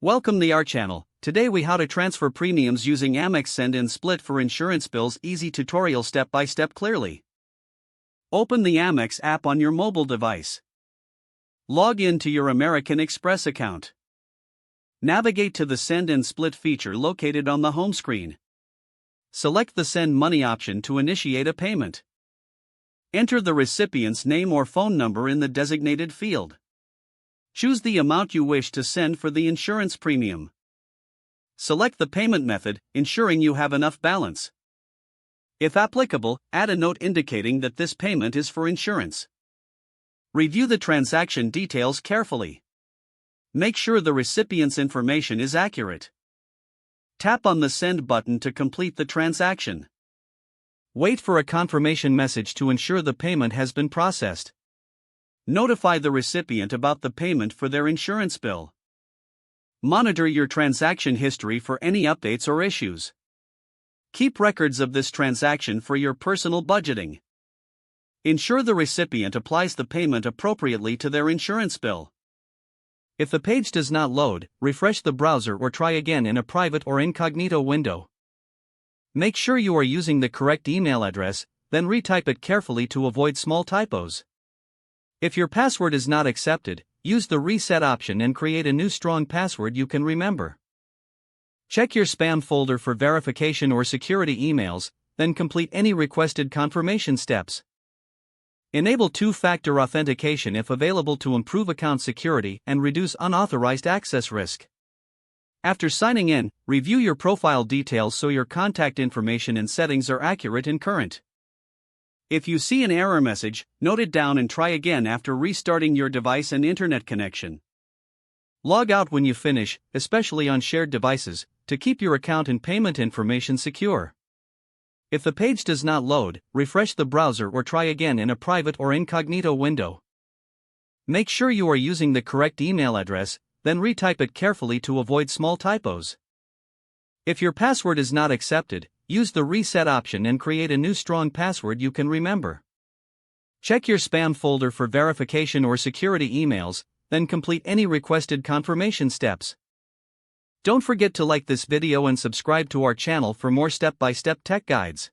Welcome to our channel. Today we how to transfer premiums using Amex Send Split for insurance bills. Easy tutorial step by step clearly. Open the Amex app on your mobile device. Log in to your American Express account. Navigate to the Send Split feature located on the home screen. Select the Send Money option to initiate a payment. Enter the recipient's name or phone number in the designated field. Choose the amount you wish to send for the insurance premium. Select the payment method, ensuring you have enough balance. If applicable, add a note indicating that this payment is for insurance. Review the transaction details carefully. Make sure the recipient's information is accurate. Tap on the Send button to complete the transaction. Wait for a confirmation message to ensure the payment has been processed. Notify the recipient about the payment for their insurance bill. Monitor your transaction history for any updates or issues. Keep records of this transaction for your personal budgeting. Ensure the recipient applies the payment appropriately to their insurance bill. If the page does not load, refresh the browser or try again in a private or incognito window. Make sure you are using the correct email address, then retype it carefully to avoid small typos. If your password is not accepted, use the reset option and create a new strong password you can remember. Check your spam folder for verification or security emails, then complete any requested confirmation steps. Enable two-factor authentication if available to improve account security and reduce unauthorized access risk. After signing in, review your profile details so your contact information and settings are accurate and current. If you see an error message, note it down and try again after restarting your device and internet connection. Log out when you finish, especially on shared devices, to keep your account and payment information secure. If the page does not load, refresh the browser or try again in a private or incognito window. Make sure you are using the correct email address, then retype it carefully to avoid small typos. If your password is not accepted, use the reset option and create a new strong password you can remember. Check your spam folder for verification or security emails, then complete any requested confirmation steps. Don't forget to like this video and subscribe to our channel for more step-by-step tech guides.